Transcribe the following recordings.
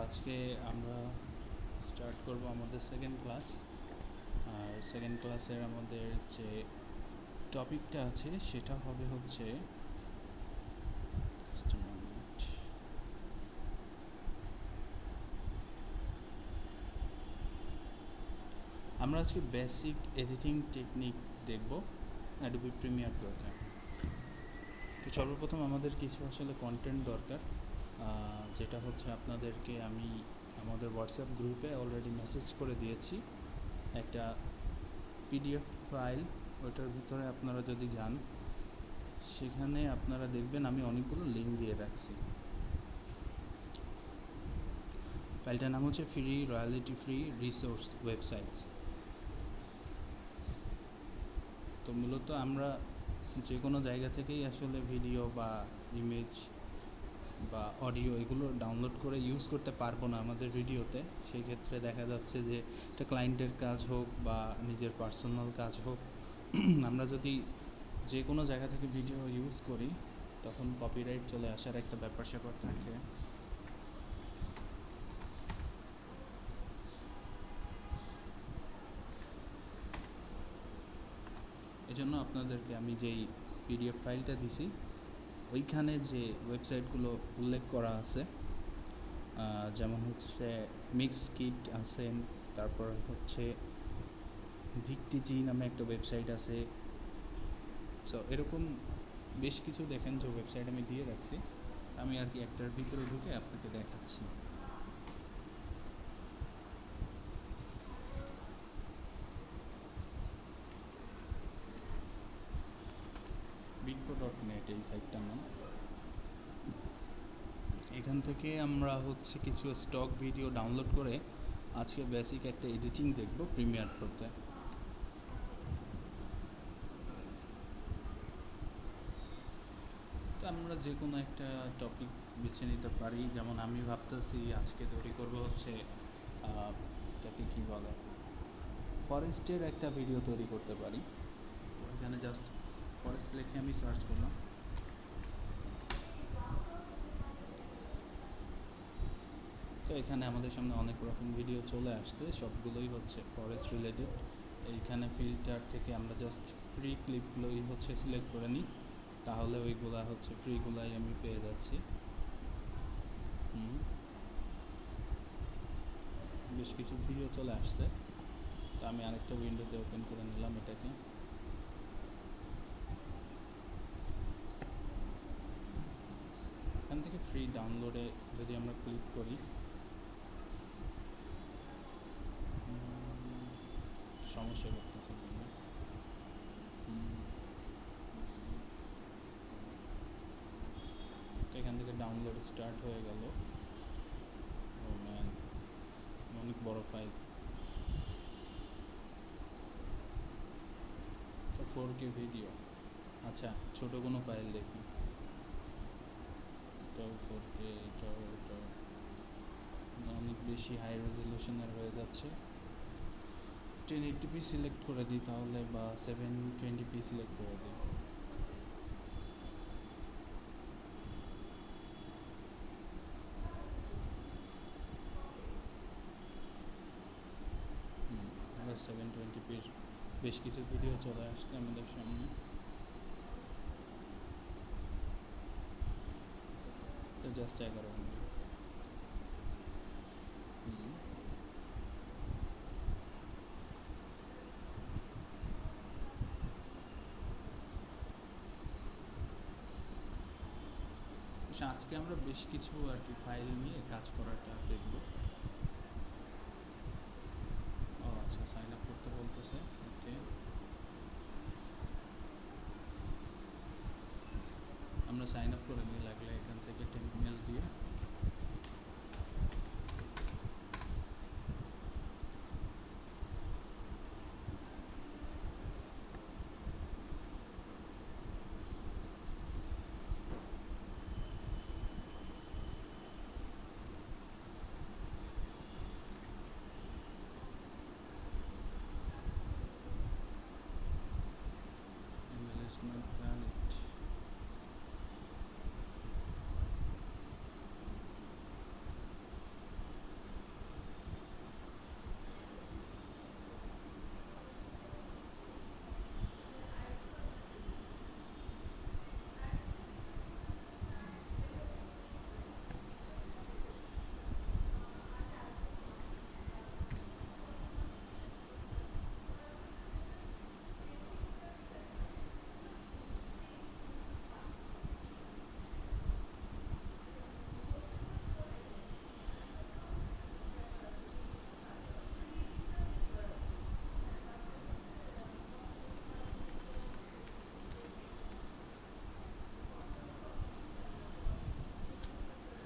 আজকে আমরা স্টার্ট করব আমাদের সেকেন্ড ক্লাস। আর সেকেন্ড ক্লাসের আমাদের যে টপিকটা আছে সেটা হবে হচ্ছে আমরা আজকে বেসিক এডিটিং টেকনিক দেখব অ্যাডোবি প্রিমিয়ার প্রোতে। তো সর্বপ্রথম আমাদের কিছু আসলে কন্টেন্ট দরকার, যেটা হচ্ছে আপনাদেরকে আমি আমাদের হোয়াটসঅ্যাপ গ্রুপে অলরেডি মেসেজ করে দিয়েছি একটা পিডিএফ ফাইল। ওইটার ভিতরে আপনারা যদি যান সেখানে আপনারা দেখবেন আমি অনেকগুলো লিঙ্ক দিয়ে রাখছি। ফাইলটার নাম হচ্ছে free royalty free resource websites. তো মূলত আমরা যে কোনো জায়গা থেকেই আসলে ভিডিও বা ইমেজ বা অডিও এগুলো ডাউনলোড করে ইউজ করতে পারবো না আমাদের ভিডিওতে। সেই ক্ষেত্রে দেখা যাচ্ছে যে এটা ক্লায়েন্টের কাজ হোক বা নিজের পার্সোনাল কাজ হোক, আমরা যদি যে কোনো জায়গা থেকে ভিডিও ইউজ করি তখন কপিরাইট চলে আসার একটা ব্যাপার স্যাপার থাকে। এজন্য আপনাদেরকে আমি যেই পিডিএফ ফাইলটা দিছি ওইখানে যে ওয়েবসাইটগুলো উল্লেখ করা আছে, যেমন হচ্ছে মিক্স কিট আছে, তারপর হচ্ছে ভিকটিজি নামে একটা ওয়েবসাইট আছে। সো এরকম বেশ কিছু দেখেন যে ওয়েবসাইট আমি দিয়ে রাখছি। আমি আর কি একটার ভিতরে ঢুকে আপনাকে দেখাচ্ছি। bitpo.net এই সাইটটার নাম। এখান থেকে আমরা হচ্ছে কিছু স্টক ভিডিও ডাউনলোড করে আজকে বেসিক একটা এডিটিং দেখব প্রিমিয়ার প্রোতে। তো আমরা যে কোনো একটা টপিক বেছে নিতে পারি, যেমন আমি ভাবতেছি আজকে তৈরি করব হচ্ছে এটাকে কী বলে, ফরেস্টের একটা ভিডিও তৈরি করতে পারি। ওইখানে জাস্ট ফরেস্ট লিখে আমি সার্চ করলাম। তো এখানে আমাদের সামনে অনেক রকম ভিডিও চলে আসছে, সবগুলোই হচ্ছে ফরেস্ট রিলেটেড। এইখানে ফিল্টার থেকে আমরা জাস্ট ফ্রি ক্লিপগুলোই হচ্ছে সিলেক্ট করে নিই, তাহলে ওইগুলা হচ্ছে ফ্রিগুলাই আমি পেয়ে যাচ্ছি। বেশ কিছু ভিডিও চলে আসছে, তো আমি আরেকটা উইন্ডোতে ওপেন করে নিলাম এটাকে। এখান থেকে ফ্রি ডাউনলোডে যদি আমরা ক্লিক করি, সমস্যা করতেছে। এখান থেকে ডাউনলোড স্টার্ট হয়ে গেল। ও ম্যান, অনেক বড় ফাইল। তো 4K ভিডিও। আচ্ছা, ছোটো কোনো ফাইল দেখি। এটাও 4K, এটাও অনেক বেশি হাই রেজলিউশনের হয়ে যাচ্ছে। 1080p সিলেক্ট করে দিই তাহলে, বা 720p সিলেক্ট করে দিই। আবার 720pর বেশ কিছু ভিডিও চলে আসছে আমাদের সামনে। তো জাস্ট 11 MB। আজকে আমরা বেশ কিছু আর কি ফাইল নিয়ে কাজ করাটা দেখব। ও আচ্ছা, সাইন আপ করতে বলতেছে। ওকে, আমরা সাইন আপ করে নিয়ে লাগলে এখান থেকে মেল দিয়ে not valid.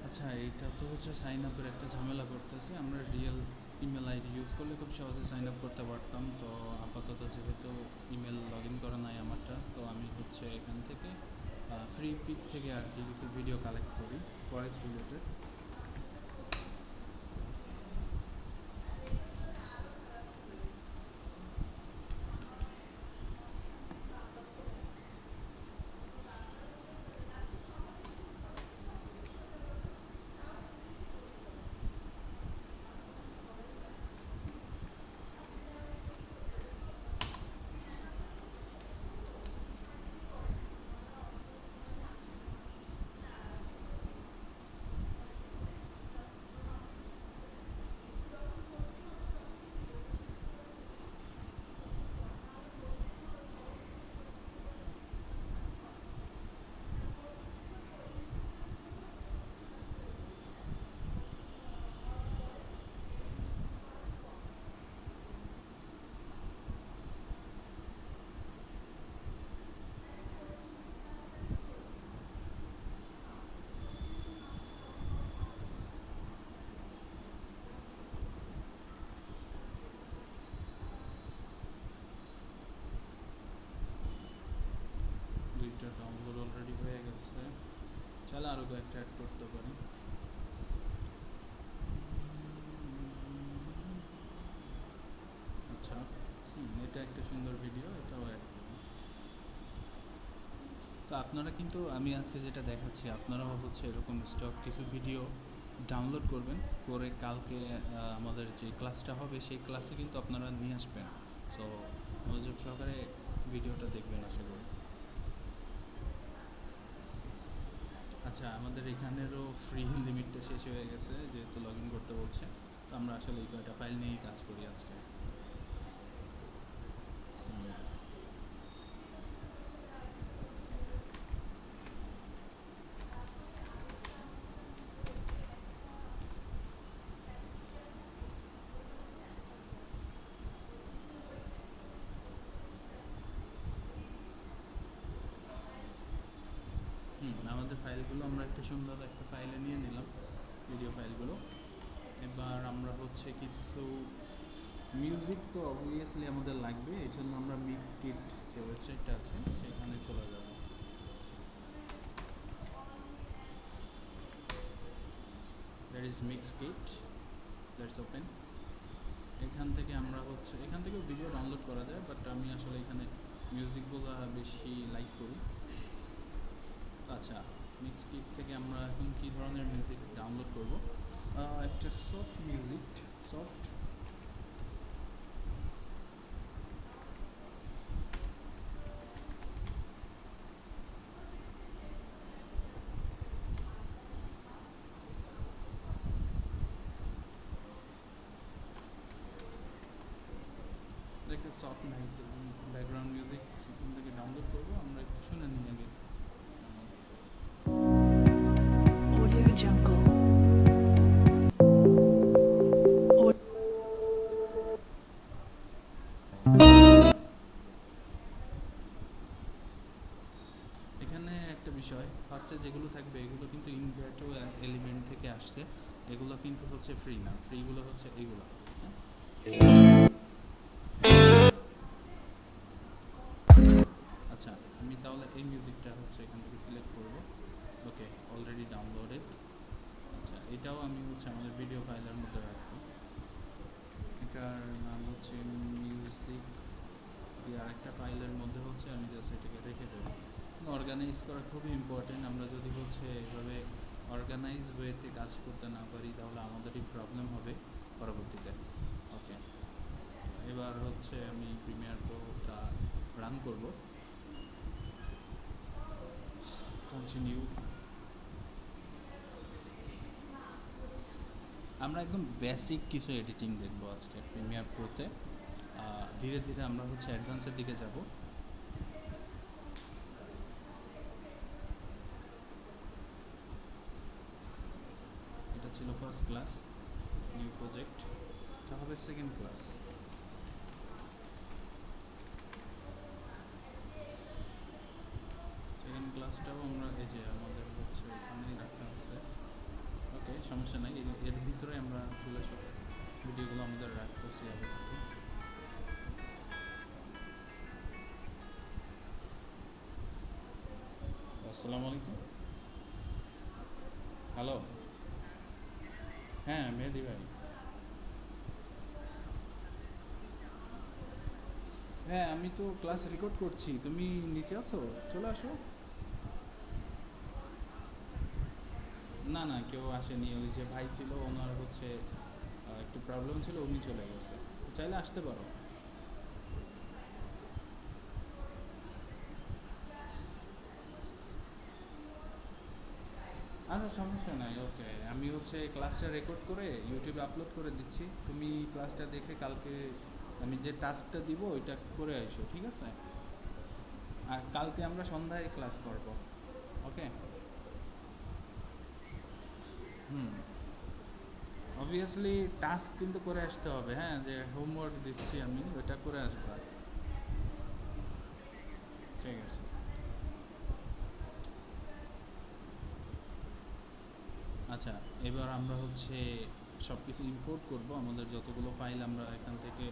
আচ্ছা, এইটা তো হচ্ছে সাইন আপের একটা ঝামেলা করতেছে। আমরা রিয়েল ইমেল আইডি ইউজ করলে খুব সহজে সাইন আপ করতে পারতাম। তো আপাতত যেহেতু ইমেল লগ ইন করা নাই আমারটা, তো আমি হচ্ছে এখান থেকে ফ্রি পিক থেকে আর কি কিছু ভিডিও কালেক্ট করি ফরেস্ট রিলেটেড। দুইটা ডাউনলোড অলরেডি হয়ে গেছে, চলো আরও কয়েকটা অ্যাড করতে পারি। আচ্ছা, এটা একটা সুন্দর ভিডিও, এটাও অ্যাড করি। তো আপনারা কিন্তু, আমি আজকে যেটা দেখাচ্ছি, আপনারাও হচ্ছে এরকম স্টক কিছু ভিডিও ডাউনলোড করবেন, করে কালকে আমাদের যে ক্লাসটা হবে সেই ক্লাসে কিন্তু আপনারা নিয়ে আসবেন। সো মনোযোগ সহকারে ভিডিওটা দেখবেন আশা করি। আচ্ছা, আমাদের এখানেরও ফ্রি লিমিটটা শেষ হয়ে গেছে, যেহেতু লগ ইন করতে বলছে। তো আমরা আসলে এই কয়টা ফাইল নিয়েই কাজ করি আজকে। আমাদের ফাইলগুলো আমরা একটা সুন্দর একটা ফাইলে নিয়ে নিলাম, ভিডিও ফাইলগুলো। এবার আমরা হচ্ছে কিছু মিউজিক তো অবভিয়াসলি আমাদের লাগবে, এই জন্য আমরা মিক্স কিট যে ওয়েবসাইটটা আছে সেখানে চলে যাব। That is mix kit, let's open. এখান থেকে আমরা হচ্ছে, এখান থেকেও ভিডিও ডাউনলোড করা যায়, বাট আমি আসলে এখানে মিউজিকগুলো বেশি লাইক করি। আচ্ছা, মিক্স কিট থেকে আমরা এখন কী ধরনের মিউজিক ডাউনলোড করব? একটা সফট মিউজিক, সফট একটা সফট মিউজিক, ব্যাকগ্রাউন্ড মিউজিক এখান থেকে ডাউনলোড করবো। আমরা একটু শুনে নিই আগে। Audio Jungle. এখানে একটা বিষয়, ফার্স্টে যেগুলো থাকবে এগুলো কিন্তু ইনভার্টো এলিমেন্ট থেকে আসছে, এগুলো কিন্তু হচ্ছে ফ্রি না, ফ্রিগুলো হচ্ছে এইগুলো। আচ্ছা, আমি তাহলে এই মিউজিকটা হচ্ছে এখান থেকে সিলেক্ট করব। ওকে, অলরেডি ডাউনলোডেড। আচ্ছা, এটাও আমি হচ্ছে আমাদের ভিডিও ফাইলের মধ্যে রাখবো। এটার নাম হচ্ছে মিউজিক দিয়ে আরেকটা ফাইলের মধ্যে হচ্ছে আমি জাস্ট এটাকে রেখে দেবো। অর্গানাইজ করা খুবই ইম্পর্টেন্ট। আমরা যদি হচ্ছে এইভাবে অর্গানাইজ ওয়েতে কাজ করতে না পারি তাহলে আমাদেরই প্রবলেম হবে পরবর্তীতে। ওকে, এবার হচ্ছে আমি প্রিমিয়ার প্রোটা রান করব। কন্টিনিউ। আমরা একদম বেসিক কিছু এডিটিং দেখব আজকে প্রিমিয়ার প্রোতে। ধীরে ধীরে আমরা হচ্ছে অ্যাডভান্সের দিকে যাব। এটা ছিল ফার্স্ট ক্লাস, নিউ প্রজেক্ট। এটা হবে সেকেন্ড ক্লাস। সেকেন্ড ক্লাসটাও আমরা এই যে আমাদের হচ্ছে এখানেই রাখা আছে। ওকে, সমস্যা নাই, এর ভিতরে আমরা আসলে সব ভিডিওগুলো আমাদের রাখতেছি আপাতত। আসসালামু আলাইকুম। হ্যালো। হ্যাঁ মেহেদি ভাই। হ্যাঁ আমি তো ক্লাস রেকর্ড করছি, তুমি নিচে আছো, চলে আসো। না না, কেউ আসেনি, ওই যে ভাই ছিল ওনার হচ্ছে একটু প্রবলেম ছিল, উনি চলে গেছে, চাইলে আসতে পারো। আচ্ছা সমস্যা নাই, ওকে, আমি হচ্ছে ক্লাসটা রেকর্ড করে ইউটিউবে আপলোড করে দিচ্ছি, তুমি ক্লাসটা দেখে কালকে আমি যে টাস্কটা দিব ওইটা করে আইসো, ঠিক আছে? আর কালকে আমরা সন্ধ্যায় ক্লাস করব, ওকে? হুম, অবভিয়াসলি টাস্ক কিন্তু করে আসতে হবে, হ্যাঁ, যে হোমওয়ার্ক দিচ্ছি আমি ওইটা করে আসবা, ঠিক আছে? আচ্ছা, এবার আমরা হচ্ছে সব কিছু ইম্পোর্ট করব, আমাদের যতগুলো ফাইল আমরা এখান থেকে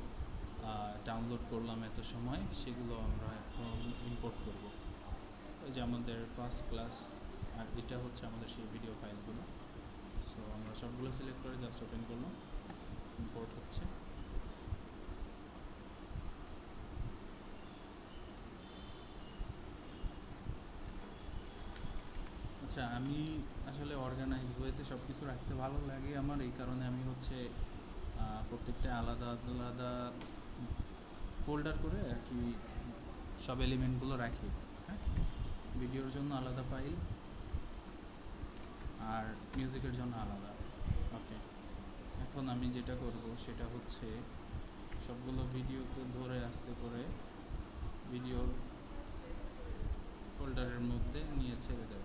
ডাউনলোড করলাম এত সময়, সেগুলো আমরা এখন ইম্পোর্ট করব। এই যে আমাদের ফার্স্ট ক্লাস, আর এটা হচ্ছে আমাদের সেই ভিডিও ফাইলগুলো। সো আমরা সবগুলো সিলেক্ট করে জাস্ট ওপেন করলাম, ইম্পোর্ট হচ্ছে। আচ্ছা, আমি আসলে অর্গানাইজ ওয়েতে সব কিছু রাখতে ভালো লাগে আমার, এই কারণে আমি হচ্ছে প্রত্যেকটা আলাদা আলাদা ফোল্ডার করে আর কি সব এলিমেন্টগুলো রাখি। হ্যাঁ, ভিডিওর জন্য আলাদা ফাইল আর মিউজিকের জন্য আলাদা। ওকে, এখন আমি যেটা করব সেটা হচ্ছে সবগুলো ভিডিওকে ধরে আস্তে করে ভিডিওর ফোল্ডারের মধ্যে নিয়ে ছেড়ে দেব।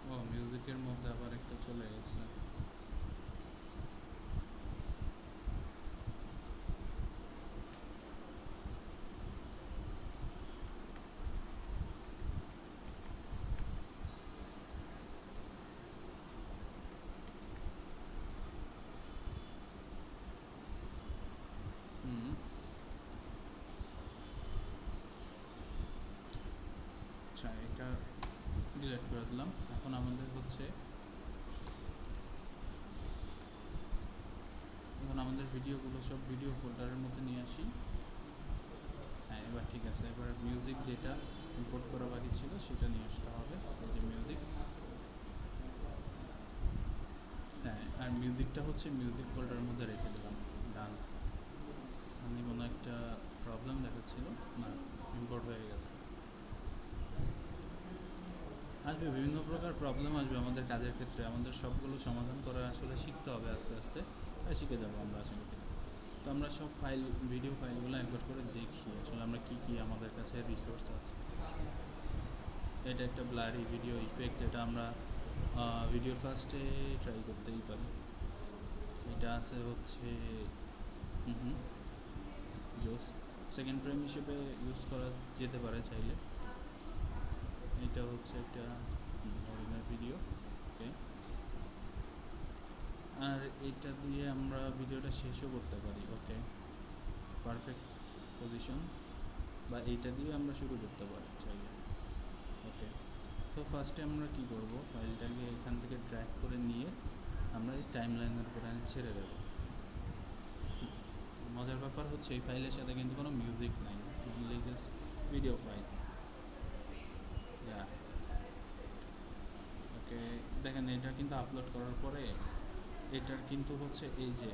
ও, মিউজিকের মধ্যে আবার একটা চলে গেছে। হুম, আচ্ছা, এটা ডিলিট করে দিলাম। এখন আমাদের হচ্ছে এখন আমাদের ভিডিওগুলো সব ভিডিও ফোল্ডারের মধ্যে নিয়ে আসি। হ্যাঁ, এবার ঠিক আছে, এবার মিউজিক যেটা ইম্পোর্ট করা বাকি ছিল সেটা নিয়ে আসতে হবে, এই যে মিউজিক। হ্যাঁ, আর মিউজিকটা হচ্ছে মিউজিক ফোল্ডারের মধ্যে রেখে দিলাম। ডান। আমি কোনো একটা প্রবলেম দেখাচ্ছিল, না, ইম্পোর্ট হয়ে গেছে। আসবে, বিভিন্ন প্রকার প্রবলেম আসবে আমাদের কাজের ক্ষেত্রে, আমাদের সবগুলো সমাধান করা আসলে শিখতে হবে আস্তে আস্তে, আর শিখে যাবো আমরা আসলে। তো আমরা সব ফাইল, ভিডিও ফাইলগুলো একবার করে দেখি আসলে আমরা কি কি আমাদের কাছে রিসোর্স আছে। এটা একটা ব্লারি ভিডিও ইফেক্ট, এটা আমরা ভিডিও ফার্স্টে ট্রাই করতেই পারি। এটা আছে হচ্ছে হুম, জোস, সেকেন্ড ফ্রেম হিসেবে ইউজ করা যেতে পারে চাইলে। এটা হচ্ছে একটা অরিজিনাল ভিডিও, ওকে। আর এটা দিয়ে আমরা ভিডিওটা শেষও করতে পারি, ওকে, পারফেক্ট পজিশন, বা এইটা দিয়ে আমরা শুরু করতে পারি চাইলে, ওকে। তো ফার্স্টে আমরা কি করব, ফাইলটাকে এখান থেকে ড্র্যাগ করে নিয়ে আমরা এই টাইম লাইনের উপরে ছেড়ে দেব। মজার ব্যাপার হচ্ছে এই ফাইলের সাথে কিন্তু কোনো মিউজিক নাই, অনলি জাস্ট ভিডিও ফাইল। ইয়া, ওকে, দেখেন এটা কিন্তু আপলোড করার পরে এটার কিন্তু হচ্ছে এই যে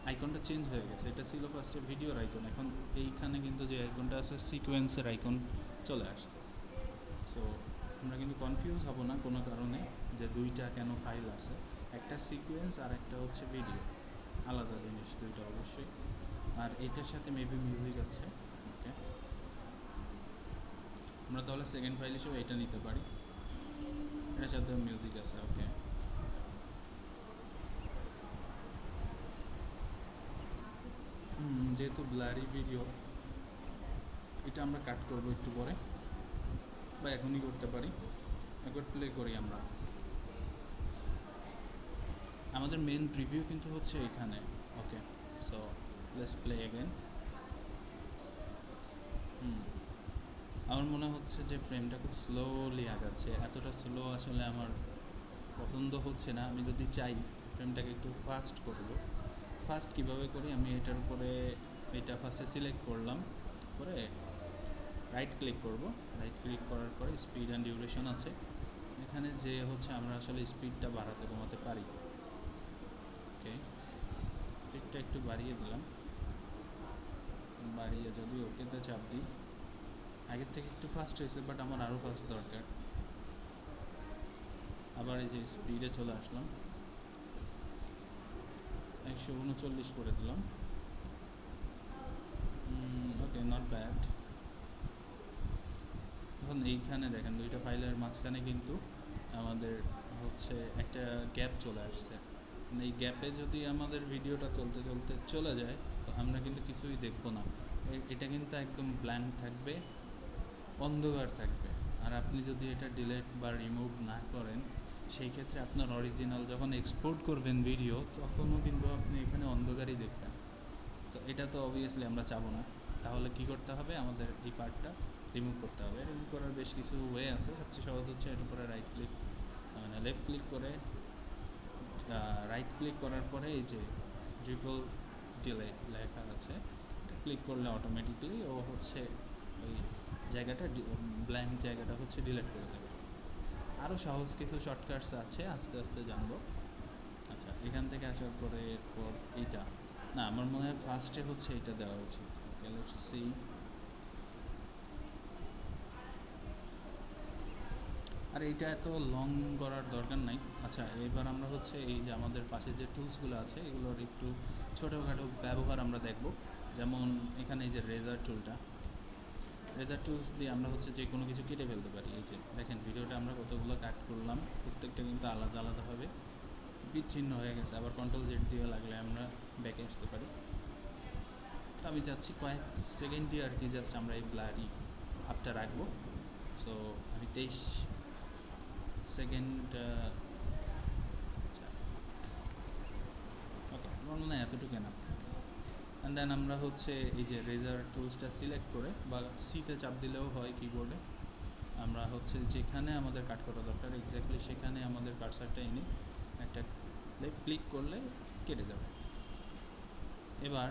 আইকনটা চেঞ্জ হয়ে গেছে, এটা ছিল ফার্স্টে ভিডিওর আইকন, এখন এইখানে কিন্তু যে আইকনটা আছে সিকোয়েন্সের আইকন চলে আসছে। সো আমরা কিন্তু কনফিউজ হব না কোনো কারণে যে দুইটা কেন ফাইল আছে, একটা সিকোয়েন্স আর একটা হচ্ছে ভিডিও, আলাদা জিনিস দুইটা অবশ্যই। আর এটার সাথে মেবি মিউজিক আছে, ওকে। আমরা তাহলে সেকেন্ড ফাইল হিসেবে এটা নিতে পারি। এর সাথে মিউজিক আছে। ওকে, যেহেতু ব্লারি ভিডিও, এটা আমরা কাট করব একটু পরে, বা এখনই করতে পারি। একবার প্লে করি আমরা। আমাদের মেন প্রিভিউ কিন্তু হচ্ছে এখানে। ওকে, সো লেটস প্লে অ্যাগেন। আমার মনে হচ্ছে যে ফ্রেমটা খুব স্লোলি আগাচ্ছে, এতটা স্লো আসলে আমার পছন্দ হচ্ছে না। আমি যদি চাই ফ্রেমটাকে একটু ফাস্ট করব, ফাস্ট কীভাবে করি, আমি এটার উপরে এটা ফার্স্টে সিলেক্ট করলাম, করে রাইট ক্লিক করব। রাইট ক্লিক করার পরে স্পিড অ্যান্ড ডিউরেশন আছে, এখানে যে হচ্ছে আমরা আসলে স্পিডটা বাড়াতে কমাতে পারি। ওকে, স্পিডটা একটু বাড়িয়ে দিলাম, বাড়িয়ে যদি ওকেতে চাপ দিই, আগের থেকে একটু ফাস্ট হয়েছে, বাট আমার আরও ফাস্ট দরকার। আবার এই যে স্পিডে চলে আসলাম, 139 করে দিলাম। ওকে, নট ব্যাড। এখন এইখানে দেখেন দুইটা ফাইলের মাঝখানে কিন্তু আমাদের হচ্ছে একটা গ্যাপ চলে আসছে। এই গ্যাপে যদি আমাদের ভিডিওটা চলতে চলতে চলে যায়, তো আমরা কিন্তু কিছুই দেখবো না। এটা কিন্তু একদম ব্ল্যাঙ্ক থাকবে, অন্ধকার থাকবে। আর আপনি যদি এটা ডিলিট বা রিমুভ না করেন, সেই ক্ষেত্রে আপনার অরিজিনাল যখন এক্সপোর্ট করবেন ভিডিও, তখনও কিন্তু আপনি এখানে অন্ধকারই দেখবেন। তো এটা তো অবভিয়াসলি আমরা চাবো না। তাহলে কি করতে হবে, আমাদের এই পার্টটা রিমুভ করতে হবে। রিমুভ করার বেশ কিছু ওয়ে আছে। সবচেয়ে সহজ হচ্ছে এর উপরে রাইট ক্লিক, মানে লেফট ক্লিক করে, রাইট ক্লিক করার পরে এই যে ট্রিপল ডিলে লেখা আছে, এটা ক্লিক করলে অটোমেটিকলি ও হচ্ছে ওই জায়গাটা, ব্ল্যাঙ্ক জায়গাটা হচ্ছে ডিলিট করে দেবে। আরও সহজ কিছু শর্টকাটস আছে, আস্তে আস্তে জানবো। আচ্ছা, এখান থেকে আসার পরে এরপর এইটা, না আমার মনে হয় ফার্স্টে হচ্ছে এটা দেওয়া উচিত। ওকে, লেটস সি। আর এইটা এত লং করার দরকার নাই। আচ্ছা, এবার আমরা হচ্ছে এই যে আমাদের পাশে যে টুলসগুলো আছে, এগুলোর একটু ছোটোখাটো ব্যবহার আমরা দেখব। যেমন এখানে এই যে রেজার টুলটা, রেজার টুলস দিয়ে আমরা হচ্ছে যে কোনো কিছু কেটে ফেলতে পারি। এই যে দেখেন ভিডিওটা আমরা কতগুলো কাট করলাম, প্রত্যেকটা কিন্তু আলাদা আলাদাভাবে বিচ্ছিন্ন হয়ে গেছে। আবার কন্ট্রোল জেড দিয়ে লাগলে আমরা ব্যাকে আসতে পারি। তো আমি চাচ্ছি কয়েক সেকেন্ডই আর কি জাস্ট আমরা এই ব্লারি ভাবটা রাখবো। সো আমি 23 সেকেন্ড, আচ্ছা ওকে, আমার মনে হয় এতটুকু না। অ্যান্ড দেন আমরা হচ্ছে এই যে রেজার টুলসটা সিলেক্ট করে, বা সিতে চাপ দিলেও হয় কিবোর্ডে, আমরা হচ্ছে যেখানে আমাদের কাট করা দরকার এক্স্যাক্টলি সেখানে আমাদের কার্সারটা এনে একটা লেফট ক্লিক করলে কেটে যাবে। এবার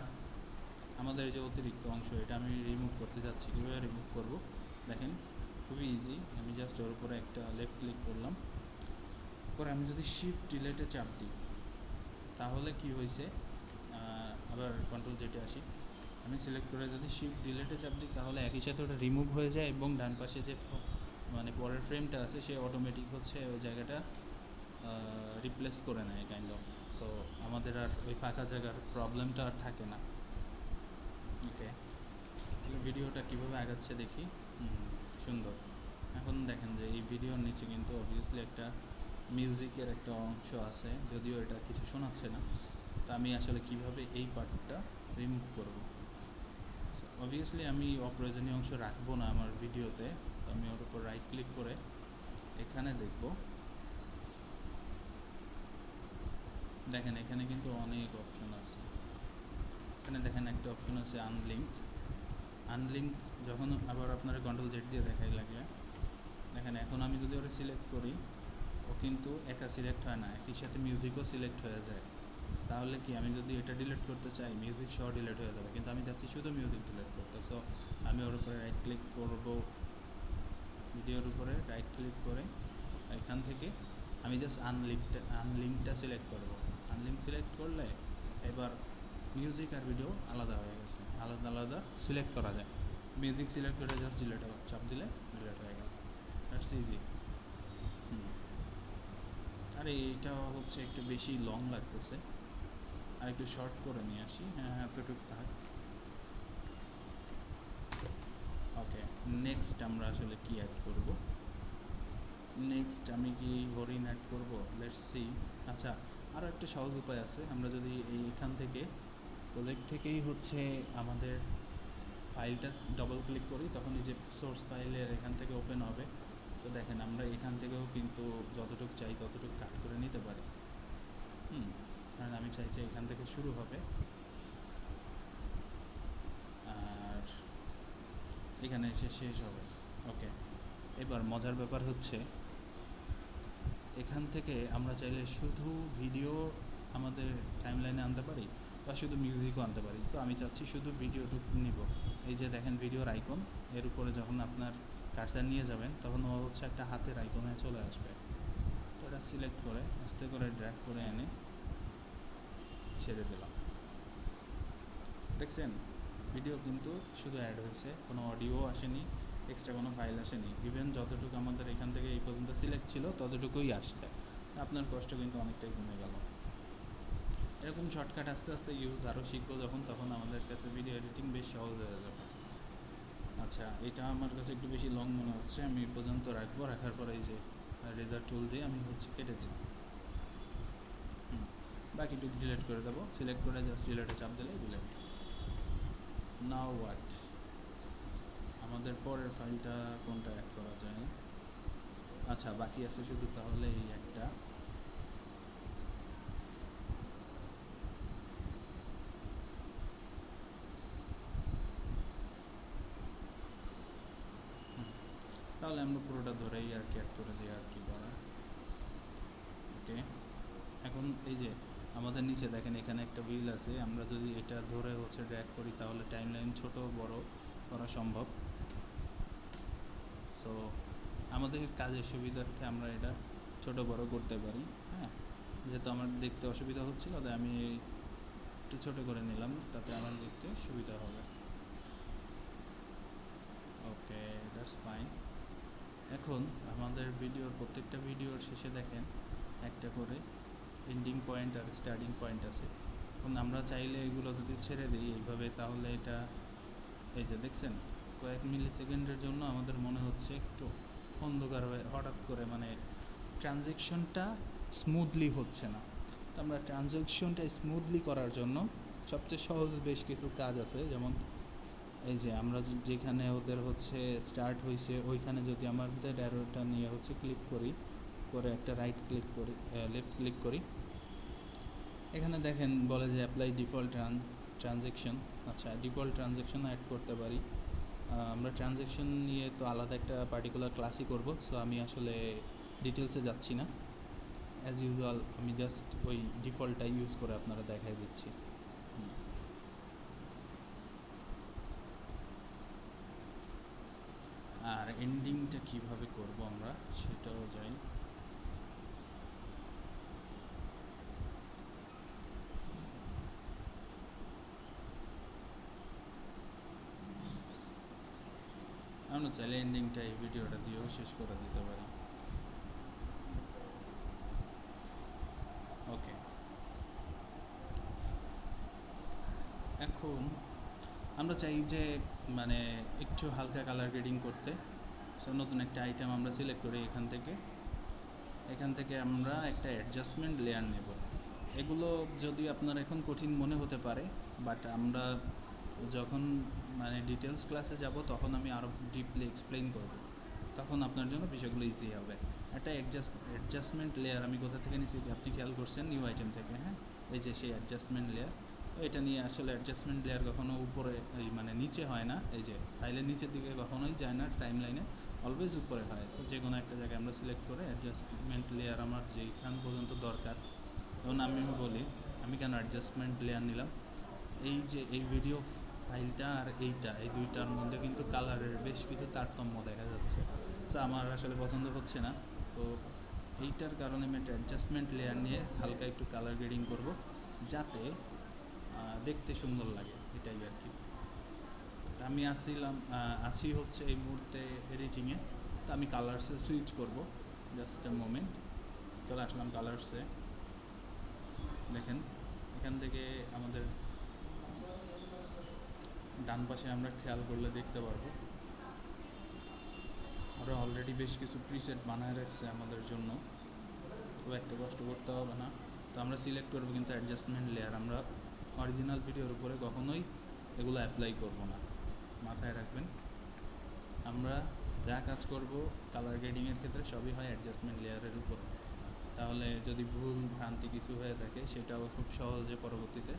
আমাদের এই যে অতিরিক্ত অংশ, এটা আমি রিমুভ করতে যাচ্ছি। কীভাবে রিমুভ করব দেখেন, খুবই ইজি। আমি জাস্ট ওর উপরে একটা লেফট ক্লিক করলাম, পরে আমি যদি শিফট ডিলেটে চাপ দিই, তাহলে কি হয়েছে, আবার কন্ট্রোল জেটে আসি, আমি সিলেক্ট করে যদি শিফট ডিলেটে চাপ দিই, তাহলে একই সাথে ওটা রিমুভ হয়ে যায়, এবং ডান পাশে যে মানে পরের ফ্রেমটা আছে সে অটোমেটিক হচ্ছে ওই জায়গাটা রিপ্লেস করে নেয় কাইন্ড অফ। সো আমাদের আর ওই ফাঁকা জায়গার প্রবলেমটা আর থাকে না। ওকে, তাহলে ভিডিওটা কীভাবে আগাচ্ছে দেখি। সুন্দর। এখন দেখেন যে এই ভিডিওর নিচে কিন্তু অবভিয়াসলি একটা মিউজিকের একটা অংশ আছে, যদিও এটা কিছু শোনাচ্ছে না। তো আমি আসলে কিভাবে এই পার্টটা রিমুভ করব, অবভিয়াসলি আমি অপ্রয়োজনীয় অংশ রাখবো না আমার ভিডিওতে। তো আমি ওর উপর রাইট ক্লিক করে এখানে দেখব, দেখেন এখানে কিন্তু অনেক অপশন আছে। এখানে দেখেন একটা অপশন আছে আনলিঙ্ক। আনলিঙ্ক যখন আবার আপনারা কন্ট্রোল জেড দিয়ে দেখাই লাগলে, দেখেন এখন আমি যদি ওটা সিলেক্ট করি, ও কিন্তু একা সিলেক্ট হয় না, একই সাথে মিউজিকও সিলেক্ট হয়ে যায়। তাহলে কি আমি যদি এটা ডিলিট করতে চাই, মিউজিক সহ ডিলিট হয়ে যাবে, কিন্তু আমি চাচ্ছি শুধু মিউজিক ডিলিট করতে। সো আমি ওর উপরে রাইট ক্লিক করব, ভিডিওর উপরে রাইট ক্লিক করে এখান থেকে আমি জাস্ট আনলিঙ্কটা সিলেক্ট করব। আনলিঙ্ক সিলেক্ট করলে এবার মিউজিক আর ভিডিও আলাদা হয়ে গেছে, আলাদা আলাদা সিলেক্ট করা যায়। মিউজিক সিলেক্ট করে জাস্ট ডিলিট হবে, চাপ দিলে ডিলিট হয়ে গেল। That's easy. আর এইটা হচ্ছে একটু বেশি লং লাগতেছে, আর একটু শর্ট করে নিয়ে আসি। হ্যাঁ, এতটুকু থাক। ওকে, নেক্সট আমরা আসলে কি অ্যাড করব, নেক্সট আমি কি হরিণ অ্যাড করবো, লেটস সি। আচ্ছা, আরও একটা সহজ উপায় আছে। আমরা যদি এইখান থেকে প্রজেক্ট থেকেই হচ্ছে আমাদের ফাইলটা ডবল ক্লিক করি, তখন এই যে সোর্স ফাইলের এখান থেকে ওপেন হবে। তো দেখেন আমরা এখান থেকেও কিন্তু যতটুকু চাই ততটুকু কাট করে নিতে পারি। কারণ আমি চাই যে এখান থেকে শুরু হবে আর এখানে এসে শেষ হবে। ওকে, এবার মজার ব্যাপার হচ্ছে এখান থেকে আমরা চাইলে শুধু ভিডিও আমাদের টাইমলাইনে আনতে পারি বা শুধু মিউজিকও আনতে পারি। তো আমি চাচ্ছি শুধু ভিডিওটুকু নিব। এই যে দেখেন ভিডিওর আইকন, এর উপরে যখন আপনার কার্সার নিয়ে যাবেন তখন ও হচ্ছে একটা হাতের আইকনে চলে আসবে। তো এটা সিলেক্ট করে আস্তে করে ড্র্যাগ করে এনে ছেড়ে দিলাম। দেখছেন ভিডিও কিন্তু শুধু অ্যাড হয়েছে, কোনো অডিও আসেনি, এক্সট্রা কোনো ফাইল আসেনি। ইভেন যতটুকু আমাদের এখান থেকে এই পর্যন্ত সিলেক্ট ছিল ততটুকুই আসছে। আপনার কষ্ট কিন্তু অনেকটাই কমে গেল। এরকম শর্টকাট আস্তে আস্তে ইউজ আরও শিখবো যখন, তখন আমাদের কাছে ভিডিও এডিটিং বেশ সহজ হয়ে যাবে। আচ্ছা, এটা আমার কাছে একটু বেশি লং মনে হচ্ছে, আমি এই পর্যন্ত রাখবো। রাখার পরে এই যে রেজার টুল দিয়ে আমি হচ্ছে কেটে দিলাম। বাকিটুকু ডিলিট করে দেবো। সিলেক্ট করে জাস্ট ডিলিটে চাপ দিলেই ডিলিট। নাও হোয়াট, আমাদের পরের ফাইলটা কোনটা অ্যাড করা যায়? আচ্ছা, বাকি আছে শুধু তাহলে এই একটা। তাহলে আমরা পুরোটা ধরেই আর কি অ্যাড করে দিই, আর কি করার। ওকে, এখন এই যে আমাদের নিচে দেখেন এখানে একটা হুইল আছে, আমরা যদি এটা ধরে হচ্ছে ড্র্যাগ করি তাহলে টাইমলাইন ছোট বড় করা সম্ভব। সো আমাদের কাজের সুবিধার্থে আমরা এটা ছোট বড় করতে পারি। হ্যাঁ, যেহেতু আমার দেখতে অসুবিধা হচ্ছিল তাই আমি একটু ছোট করে নিলাম, তাতে আমার দেখতে সুবিধা হবে। ওকে, দ্যাটস ফাইন। এখন আমাদের ভিডিওর প্রত্যেকটা ভিডিওর শেষে দেখেন একটা করে ending point are starting point আছে। এখন আমরা চাইলে এগুলো যদি ছেড়ে দিই এইভাবে, তাহলে এটা এই যে দেখছেন কয়েক মিলি সেকেন্ডের জন্য আমাদের মনে হচ্ছে একটু অন্ধকার হয়ে হঠাৎ করে, মানে ট্রানজ্যাকশনটা স্মুথলি হচ্ছে না। তো আমরা ট্রানজ্যাকশনটা স্মুথলি করার জন্য সবচেয়ে সহজ বেশ কিছু কাজ আছে। যেমন এই যে আমরা যেখানে ওদের হচ্ছে স্টার্ট হয়েছে ওইখানে যদি আমাদের অ্যারোটা নিয়ে হচ্ছে ক্লিক করি, করে একটা রাইট ক্লিক করি, লেফট ক্লিক করি, এখানে দেখেন বলে যে অ্যাপ্লাই ডিফল্ট ট্রানজ্যাকশন। আচ্ছা, ডিফল্ট ট্রানজ্যাকশন অ্যাড করতে পারি। আমরা ট্রানজ্যাকশন নিয়ে তো আলাদা একটা পার্টিকুলার ক্লাসই করব। সো আমি আসলে ডিটেলসে যাচ্ছি না, অ্যাজ ইউজুয়াল আমি জাস্ট ওই ডিফল্টটা ইউজ করে আপনারা দেখাই দিচ্ছি। আর এন্ডিংটা কিভাবে করব আমরা সেটাও যাই। আমরা চাইলে এন্ডিংটা এই ভিডিওটা দিয়েও শেষ করে দিতে পারি। ওকে, এখন আমরা চাই যে মানে একটু হালকা কালার গ্রেডিং করতে। সো নতুন একটা আইটেম আমরা সিলেক্ট করি এখান থেকে আমরা একটা অ্যাডজাস্টমেন্ট লেয়ার নেব। এগুলো যদি আপনার এখন কঠিন মনে হতে পারে, বাট আমরা যখন মানে ডিটেলস ক্লাসে যাব তখন আমি আরও ডিপলি এক্সপ্লেইন করব, তখন আপনার জন্য বিষয়গুলো ইজি হবে। একটা অ্যাডজাস্টমেন্ট লেয়ার আমি কোথা থেকে নিয়েছি আপনি খেয়াল করছেন? নিউ আইটেম থেকে। হ্যাঁ, এই যে সেই অ্যাডজাস্টমেন্ট লেয়ার। এটা নিয়ে আসলে অ্যাডজাস্টমেন্ট লেয়ার কখনো উপরে এই মানে নিচে হয় না, এই যে ফাইলের নিচের দিকে কখনোই যায় না, টাইম লাইনে অলওয়েজ উপরে হয়। তো যে কোনো একটা জায়গায় আমরা সিলেক্ট করে অ্যাডজাস্টমেন্ট লেয়ার আমার যেইখান পর্যন্ত দরকার, যেমন আমি বলি আমি কেন অ্যাডজাস্টমেন্ট লেয়ার নিলাম, এই যে এই ভিডিও ফাইলটা আর এই দুইটার মধ্যে কিন্তু কালারের বেশ কিছু তারতম্য দেখা যাচ্ছে। সো আমার আসলে পছন্দ হচ্ছে না। তো এইটার কারণে আমি একটা অ্যাডজাস্টমেন্ট লেয়ার নিয়ে হালকা একটু কালার গ্রেডিং করব, যাতে দেখতে সুন্দর লাগে, এটাই আর কি। তা আমি আছি হচ্ছে এই মুহূর্তে এডিটিংয়ে। তো আমি কালার্সে সুইচ করব, জাস্ট এ মোমেন্ট। চলে আসলাম কালার্সে। দেখেন এখান থেকে আমাদের ডান পাশে আমরা খেয়াল করলে দেখতে পারবো ওরা অলরেডি বেশ কিছু প্রিসেট বানায় রাখছে আমাদের জন্য, খুব একটা কষ্ট করতে হবে না। তো আমরা সিলেক্ট করবো কিন্তু অ্যাডজাস্টমেন্ট লেয়ার, আমরা অরিজিনাল ভিডিওর উপরে কখনোই এগুলো অ্যাপ্লাই করব না, মাথায় রাখবেন। আমরা যা কাজ করব কালার গ্রেডিংয়ের ক্ষেত্রে সবই হয় অ্যাডজাস্টমেন্ট লেয়ারের উপর। তাহলে যদি ভুল ভ্রান্তি কিছু হয়ে থাকে সেটাও খুব সহজে পরবর্তীতে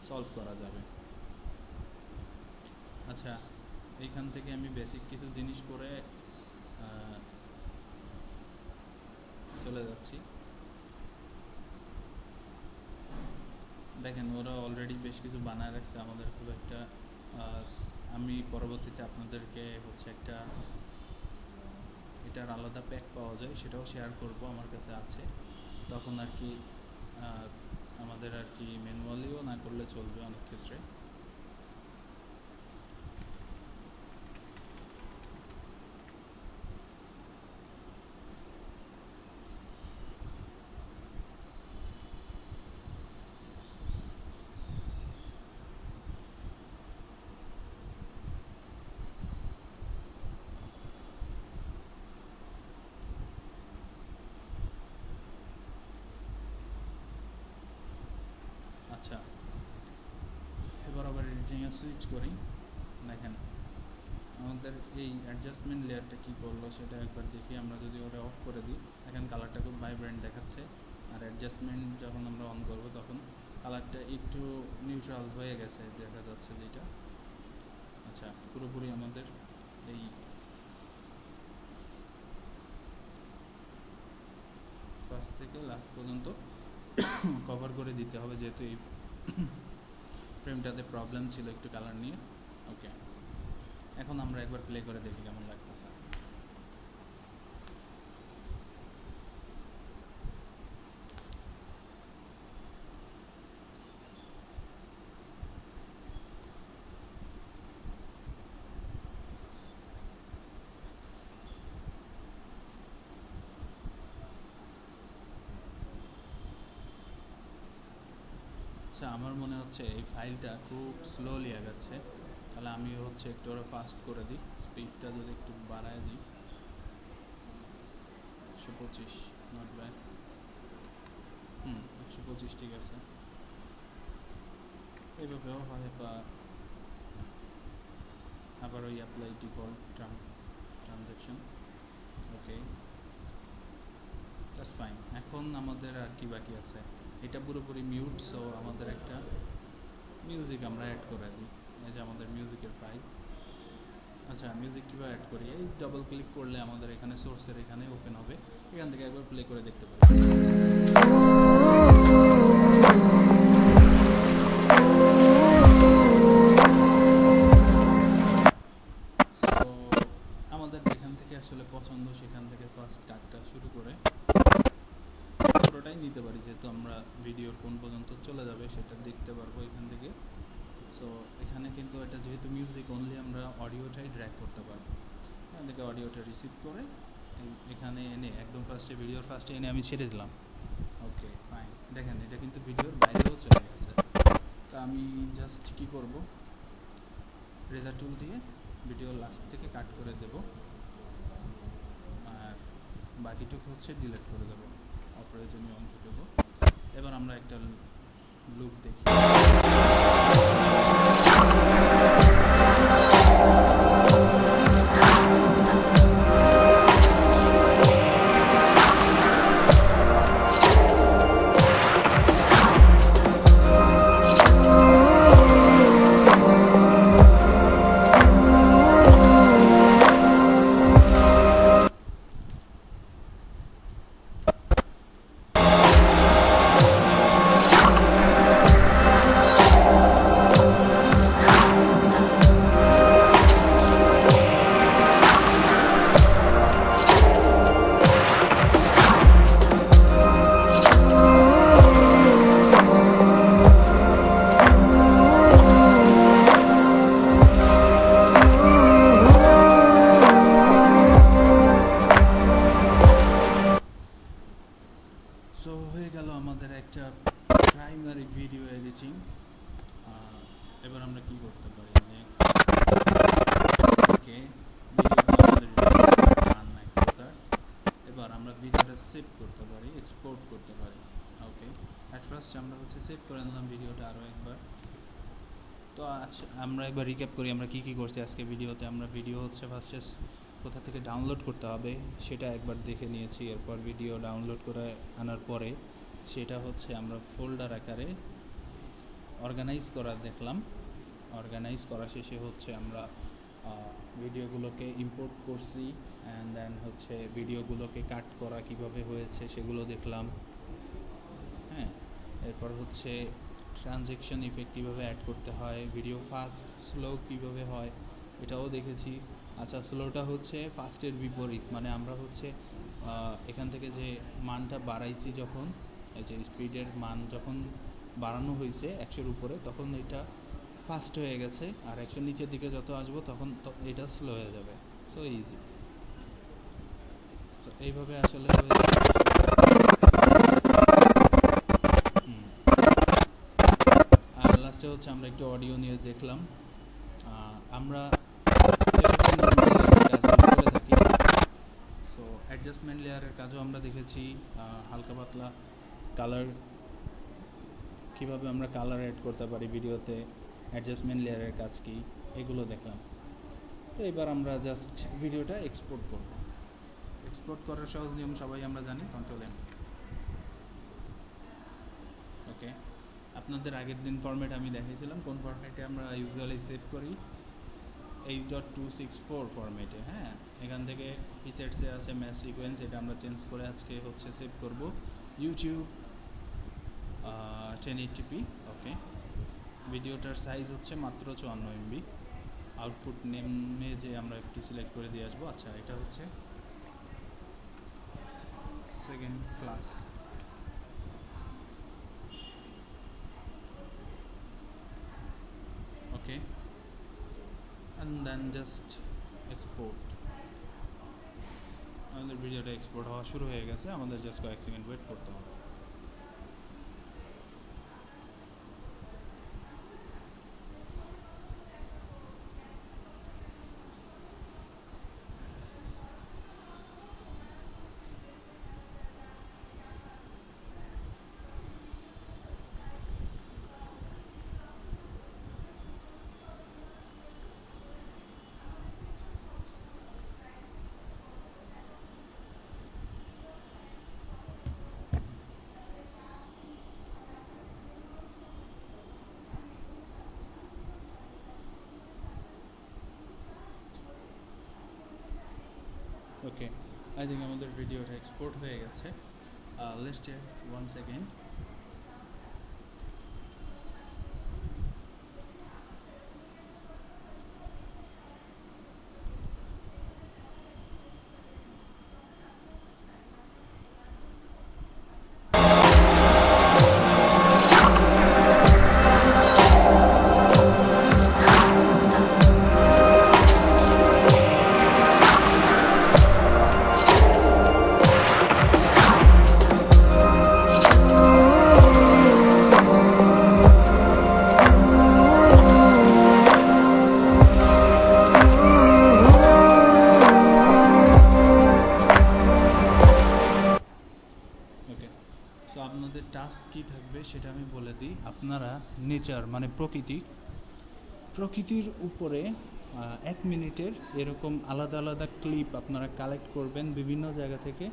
সলভ করা যাবে। আচ্ছা, এইখান থেকে আমি বেসিক কিছু জিনিস করে চলে যাচ্ছি। দেখেন ওরা অলরেডি বেশ কিছু বানায় রাখছে আমাদের, খুব একটা আমি পরবর্তীতে আপনাদেরকে হচ্ছে একটা এটার আলাদা প্যাক পাওয়া যায়, সেটাও শেয়ার করব, আমার কাছে আছে। তখন আর কি আমাদের আর কি ম্যানুয়ালিও না করলে চলবে অনেক ক্ষেত্রে। আচ্ছা, এবার আবার এডিটিংয়ে সুইচ করি। দেখেন আমাদের এই অ্যাডজাস্টমেন্ট লেয়ারটা কী করলো সেটা একবার দেখি। আমরা যদি ওটা অফ করে দিই, এখন কালারটা খুব ভাইব্রেন্ট দেখাচ্ছে, আর অ্যাডজাস্টমেন্ট যখন আমরা অন করব তখন কালারটা একটু নিউট্রাল হয়ে গেছে দেখা যাচ্ছে যেটা। আচ্ছা, পুরোপুরি আমাদের এই ফার্স্ট থেকে লাস্ট পর্যন্ত কভার করে দিতে হবে, যেহেতু এই ফ্রেমটাতে প্রবলেম ছিল একটু কালার নিয়ে। ওকে, এখন আমরা একবার প্লে করে দেখি কেমন লাগতেছে। আচ্ছা, আমার মনে হচ্ছে এই ফাইলটা খুব স্লোলি আগাচ্ছে, তাহলে আমি হচ্ছে একটু ওরা ফাস্ট করে দিই, স্পিডটা যদি একটু বাড়ায় দিই। 125, নট ব্যাড। 125 ঠিক আছে। এইভাবেও হয়, বা আবার ওই apply default transaction. Okay, that's fine. এখন আমাদের আর কি বাকি আছে, এটা পুরোপুরি মিউট, সো আমাদের একটা মিউজিক আমরা অ্যাড করে দিই। এই যে আমাদের মিউজিকের ফাইল। আচ্ছা, মিউজিক কীভাবে অ্যাড করি, এই ডাবল ক্লিক করলে আমাদের এখানে সোর্সের এখানে ওপেন হবে, এখান থেকে একবার প্লে করে দেখতে পারি। সো আমাদের যেখান থেকে আসলে পছন্দ সেখান থেকে ফার্স্ট কাটটা শুরু করে পুরোটাই নিতে পারি, যেহেতু আমরা ভিডিওর কোন পর্যন্ত চলে যাবে সেটা দেখতে পারবো এখান থেকে। সো এখানে কিন্তু এটা যেহেতু মিউজিক অনলি, আমরা অডিওটাই ড্র্যাগ করতে পারবো। এখান থেকে অডিওটা রিসিভ করে এখানে এনে একদম ফার্স্টে, ভিডিওর ফার্স্টে এনে আমি ছেড়ে দিলাম। ওকে ফাইন, দেখেন এটা কিন্তু ভিডিওর বাইরেও চলে গেছে। তা আমি জাস্ট কী করব, রেজার টুল দিয়ে ভিডিওর লাস্ট থেকে কাট করে দেব, আর বাকিটুকু হচ্ছে ডিলিট করে দেবো, অপ্রয়োজনীয় অংশটুকু। এবার আমরা একটা লুক দেখি। সো হয়ে গেল আমাদের একটা প্রাইমারি ভিডিও এডিটিং। এবার আমরা কি করতে পারি নেক্সট। ওকে, ভিডিওটা আমাদের ডান অ্যাট ফার্স্ট আমরা হচ্ছে সেভ করে নিলাম ভিডিওটা আরও একবার। তো আমরা একবার রিক্যাপ করি আমরা কী কী করছি আজকে ভিডিওতে। আমরা ভিডিও হচ্ছে ফার্স্টে কোথা থেকে ডাউনলোড করতে হবে সেটা একবার দেখে নিয়েছি। এরপর ভিডিও ডাউনলোড করে আনার পরে সেটা হচ্ছে আমরা ফোল্ডার আকারে অর্গানাইজ করা দেখলাম। অর্গানাইজ করা শেষে হচ্ছে আমরা ভিডিওগুলোকে ইম্পোর্ট করছি অ্যান্ড দেন হচ্ছে ভিডিওগুলোকে কাট করা কিভাবে হয়েছে সেগুলো দেখলাম। হ্যাঁ, এরপর হচ্ছে ট্রানজ্যাকশন ইফেক্ট কীভাবে অ্যাড করতে হয়, ভিডিও ফাস্ট স্লো কীভাবে হয় এটাও দেখেছি। আচ্ছা, স্লোটা হচ্ছে ফাস্টের বিপরীত, মানে আমরা হচ্ছে এখান থেকে যে মানটা বাড়াইছি যখন, এই যে স্পিডের মান যখন বাড়ানো হয়েছে 100-র উপরে, তখন এটা ফাস্ট হয়ে গেছে, আর 100-র নিচের দিকে যত আসবো তখন এটা স্লো হয়ে যাবে। So easy. তো এইভাবে আসলে হয়ে যাবে। আর লাস্টে হচ্ছে আমরা একটু অডিও নিয়ে দেখলাম। আমরা করে থাকি, সো অ্যাডজাস্টমেন্ট লেয়ারের কাজও আমরা দেখেছি। হালকা পাতলা কালার কীভাবে আমরা কালার অ্যাড করতে পারি ভিডিওতে, অ্যাডজাস্টমেন্ট লেয়ারের কাজ কী, এগুলো দেখলাম। তো এবার আমরা জাস্ট ভিডিওটা এক্সপোর্ট করব। এক্সপোর্ট করার সহজ নিয়ম সবাই আমরা জানি, Ctrl+M। ওকে, আপনাদের আগের দিন ফরম্যাট আমি দেখিয়েছিলাম কোন ফরম্যাটে আমরা ইউজুয়ালি সেভ করি, 8.264 ফরম্যাটে। হ্যাঁ, এখান থেকে প্রিসেটসে আছে ম্যাচ সিকোয়েন্স, এটা আমরা চেঞ্জ করে আজকে হচ্ছে সেভ করব ইউটিউব 1080p। ওকে, ভিডিওটার সাইজ হচ্ছে মাত্র 54 MB। আউটপুট নেমে যে আমরা একটু সিলেক্ট করে দিয়ে আসবো। আচ্ছা, এটা হচ্ছে second class. Okay, and then just export। আমাদের ভিডিওটা এক্সপোর্ট হওয়া শুরু হয়ে গেছে, আমাদের জাস্ট কয়েক সেকেন্ড ওয়েট করতে হবে। ওকে, আই থিঙ্ক আমাদের ভিডিওটা এক্সপোর্ট হয়ে গেছে। Let's check one second. So আপনাদের টাস্ক কী থাকবে সেটা আমি বলে দিই। আপনারা নেচার মানে প্রকৃতির উপরে 1 মিনিটের এরকম আলাদা আলাদা ক্লিপ আপনারা কালেক্ট করবেন বিভিন্ন জায়গা থেকে।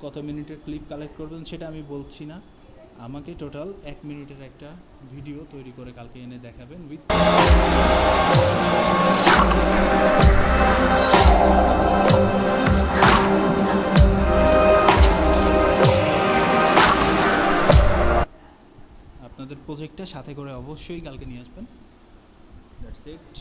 কত মিনিটের ক্লিপ কালেক্ট করবেন সেটা আমি বলছি না, আমাকে টোটাল 1 মিনিটের একটা ভিডিও তৈরি করে কালকে এনে দেখাবেন উইথ আপনাদের প্রজেক্টটা সাথে করে অবশ্যই কালকে নিয়ে আসবেন। That's it.